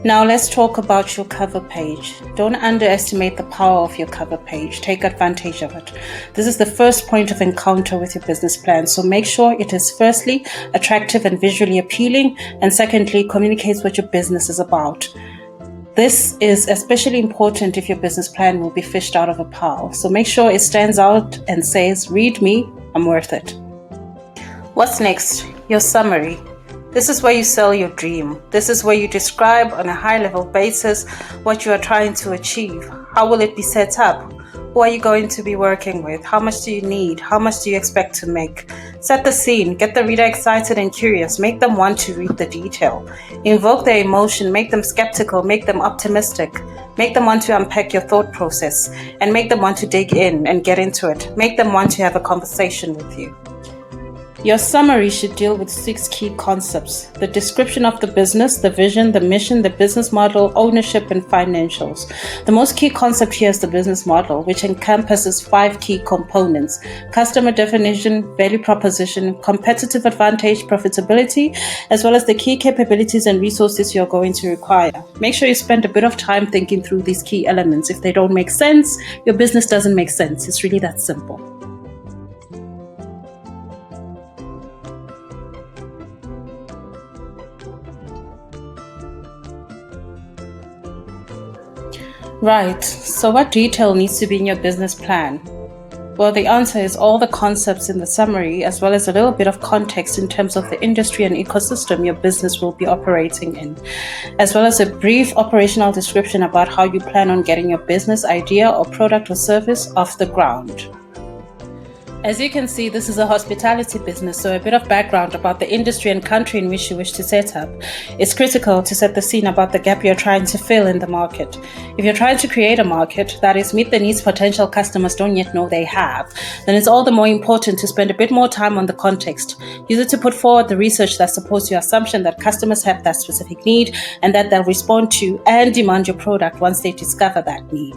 Now let's talk about your cover page. Don't underestimate the power of your cover page. Take advantage of it. This is the first point of encounter with your business plan. So make sure it is firstly attractive and visually appealing, and secondly communicates what your business is about. This is especially important if your business plan will be fished out of a pile. So make sure it stands out and says, "Read me, I'm worth it." What's next? Your summary. This is where you sell your dream. This is where you describe on a high-level basis what you are trying to achieve. How will it be set up? Who are you going to be working with? How much do you need? How much do you expect to make? Set the scene. Get the reader excited and curious. Make them want to read the detail. Invoke their emotion. Make them skeptical. Make them optimistic. Make them want to unpack your thought process and make them want to dig in and get into it. Make them want to have a conversation with you. Your summary should deal with 6 key concepts: the description of the business, the vision, the mission, the business model, ownership, and financials. The most key concept here is the business model, which encompasses 5 key components: customer definition, value proposition, competitive advantage, profitability, as well as the key capabilities and resources you're going to require. Make sure you spend a bit of time thinking through these key elements. If they don't make sense, your business doesn't make sense. It's really that simple. Right, so what detail needs to be in your business plan? Well, the answer is all the concepts in the summary, as well as a little bit of context in terms of the industry and ecosystem your business will be operating in, as well as a brief operational description about how you plan on getting your business idea or product or service off the ground. As you can see, this is a hospitality business, so a bit of background about the industry and country in which you wish to set up is critical to set the scene about the gap you're trying to fill in the market. If you're trying to create a market, that is, meet the needs potential customers don't yet know they have, then it's all the more important to spend a bit more time on the context. Use it to put forward the research that supports your assumption that customers have that specific need and that they'll respond to and demand your product once they discover that need.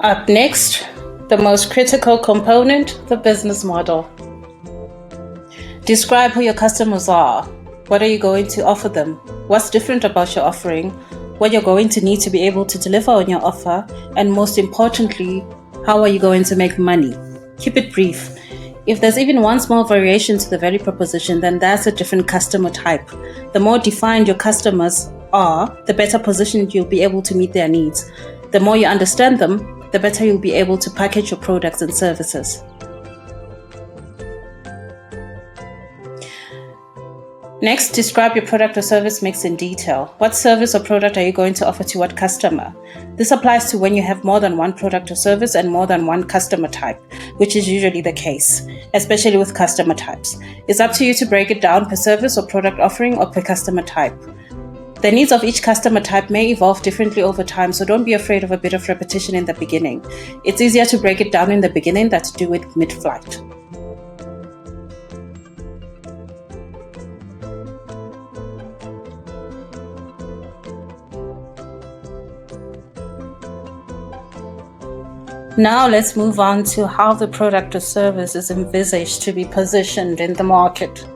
Up next, the most critical component, the business model. Describe who your customers are. What are you going to offer them? What's different about your offering? What you're going to need to be able to deliver on your offer? And most importantly, how are you going to make money? Keep it brief. If there's even one small variation to the value proposition, then that's a different customer type. The more defined your customers are, the better positioned you'll be able to meet their needs. The more you understand them, the better you'll be able to package your products and services. Next, describe your product or service mix in detail. What service or product are you going to offer to what customer? This applies to when you have more than one product or service and more than one customer type, which is usually the case, especially with customer types. It's up to you to break it down per service or product offering or per customer type. The needs of each customer type may evolve differently over time, so don't be afraid of a bit of repetition in the beginning. It's easier to break it down in the beginning than to do it mid-flight. Now let's move on to how the product or service is envisaged to be positioned in the market.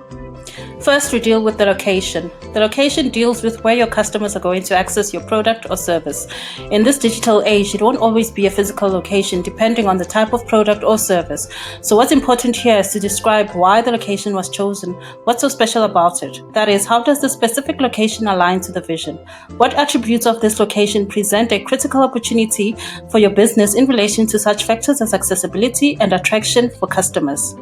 First, we deal with the location. The location deals with where your customers are going to access your product or service. In this digital age, it won't always be a physical location depending on the type of product or service. So what's important here is to describe why the location was chosen. What's so special about it? That is, how does the specific location align to the vision? What attributes of this location present a critical opportunity for your business in relation to such factors as accessibility and attraction for customers?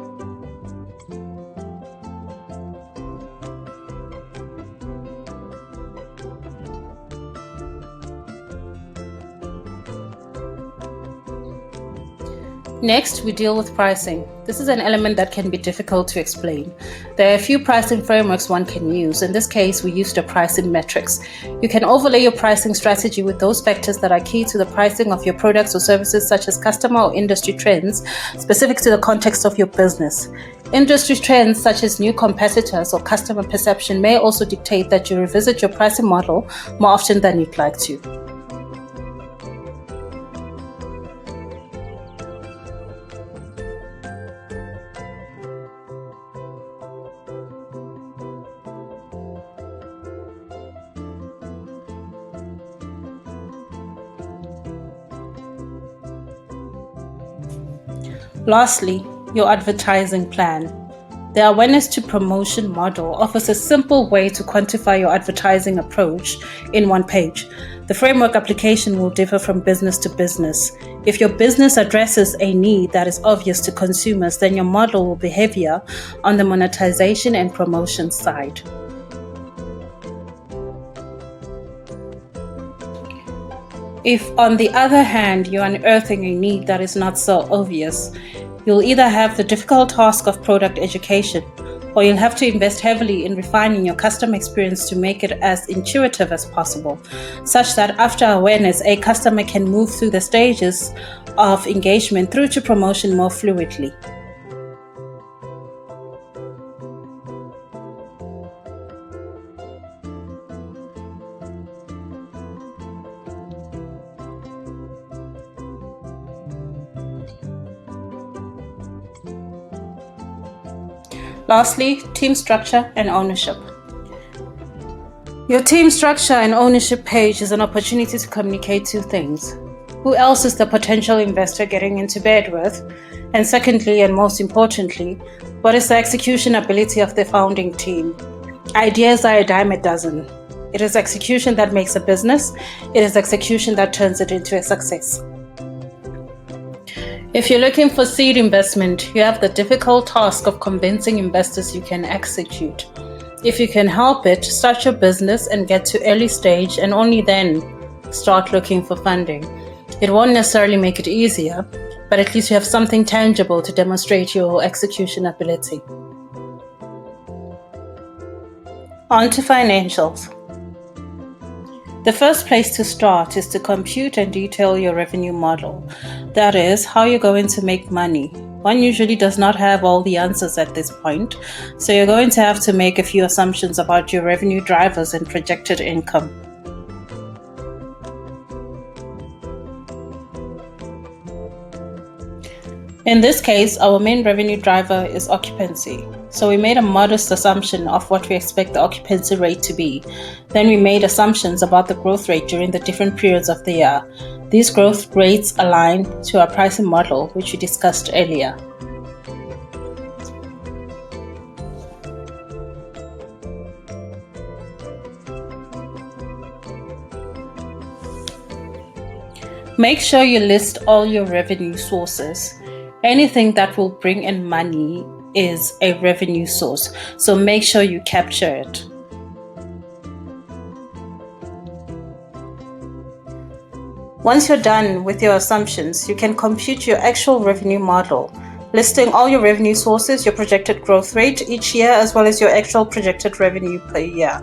Next, we deal with pricing. This is an element that can be difficult to explain. There are a few pricing frameworks one can use. In this case, we used the pricing metrics. You can overlay your pricing strategy with those factors that are key to the pricing of your products or services, such as customer or industry trends specific to the context of your business. Industry trends such as new competitors or customer perception may also dictate that you revisit your pricing model more often than you'd like to. Lastly, your advertising plan. The awareness to promotion model offers a simple way to quantify your advertising approach in one page. The framework application will differ from business to business. If your business addresses a need that is obvious to consumers, then your model will be heavier on the monetization and promotion side. If, on the other hand, you're unearthing a need that is not so obvious, you'll either have the difficult task of product education, or you'll have to invest heavily in refining your customer experience to make it as intuitive as possible, such that after awareness, a customer can move through the stages of engagement through to promotion more fluidly. Lastly, team structure and ownership. Your team structure and ownership page is an opportunity to communicate two things. Who else is the potential investor getting into bed with? And secondly, and most importantly, what is the execution ability of the founding team? Ideas are a dime a dozen. It is execution that makes a business. It is execution that turns it into a success. If you're looking for seed investment, you have the difficult task of convincing investors you can execute. If you can help it, start your business and get to early stage, and only then start looking for funding. It won't necessarily make it easier, but at least you have something tangible to demonstrate your execution ability. On to financials. The first place to start is to compute and detail your revenue model. That is, how you're going to make money. One usually does not have all the answers at this point, so you're going to have to make a few assumptions about your revenue drivers and projected income. In this case, our main revenue driver is occupancy. So we made a modest assumption of what we expect the occupancy rate to be. Then we made assumptions about the growth rate during the different periods of the year. These growth rates align to our pricing model, which we discussed earlier. Make sure you list all your revenue sources. Anything that will bring in money is a revenue source, so make sure you capture it. Once you're done with your assumptions, you can compute your actual revenue model, listing all your revenue sources, your projected growth rate each year, as well as your actual projected revenue per year.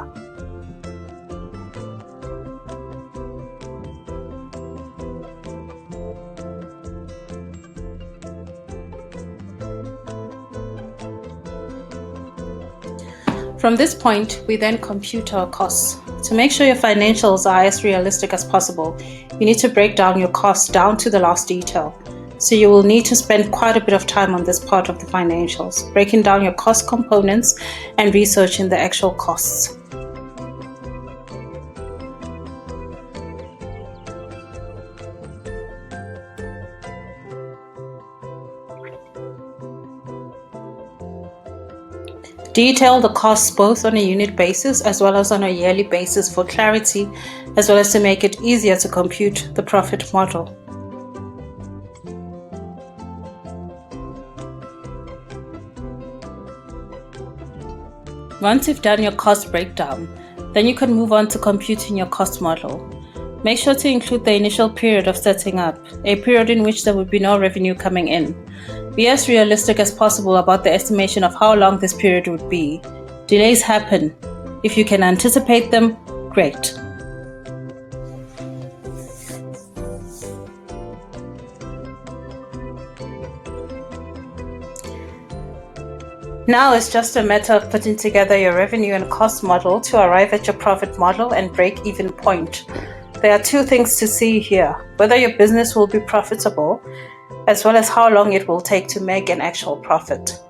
From this point, we then compute our costs. To make sure your financials are as realistic as possible, you need to break down your costs down to the last detail. So you will need to spend quite a bit of time on this part of the financials, breaking down your cost components and researching the actual costs. Detail the costs both on a unit basis as well as on a yearly basis for clarity, as well as to make it easier to compute the profit model. Once you've done your cost breakdown, then you can move on to computing your cost model. Make sure to include the initial period of setting up, a period in which there would be no revenue coming in. Be as realistic as possible about the estimation of how long this period would be. Delays happen. If you can anticipate them, great. Now it's just a matter of putting together your revenue and cost model to arrive at your profit model and break-even point. There are two things to see here: whether your business will be profitable, as well as how long it will take to make an actual profit.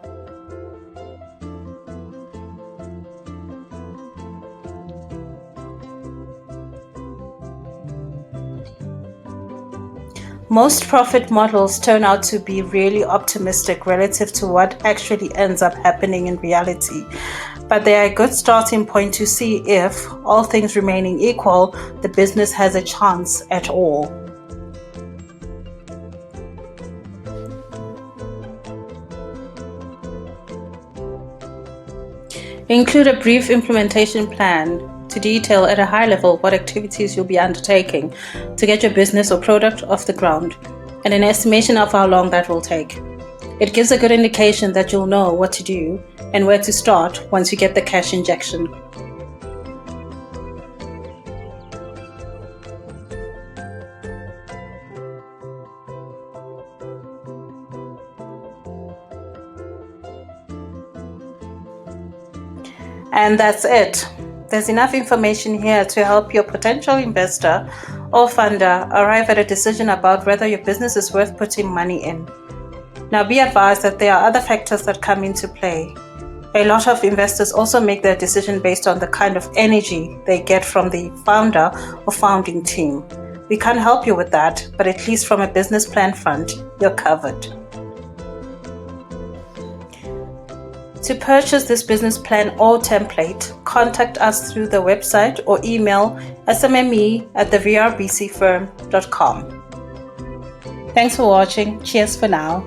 Most profit models turn out to be really optimistic relative to what actually ends up happening in reality, but they are a good starting point to see if, all things remaining equal, the business has a chance at all. Include a brief implementation plan to detail at a high level what activities you'll be undertaking to get your business or product off the ground, and an estimation of how long that will take. It gives a good indication that you'll know what to do and where to start once you get the cash injection. And that's it. There's enough information here to help your potential investor or funder arrive at a decision about whether your business is worth putting money in. Now, be advised that there are other factors that come into play. A lot of investors also make their decision based on the kind of energy they get from the founder or founding team. We can't help you with that, but at least from a business plan front, you're covered. To purchase this business plan or template, contact us through the website or email smme@thevrbcfirm.com. Thanks for watching. Cheers for now.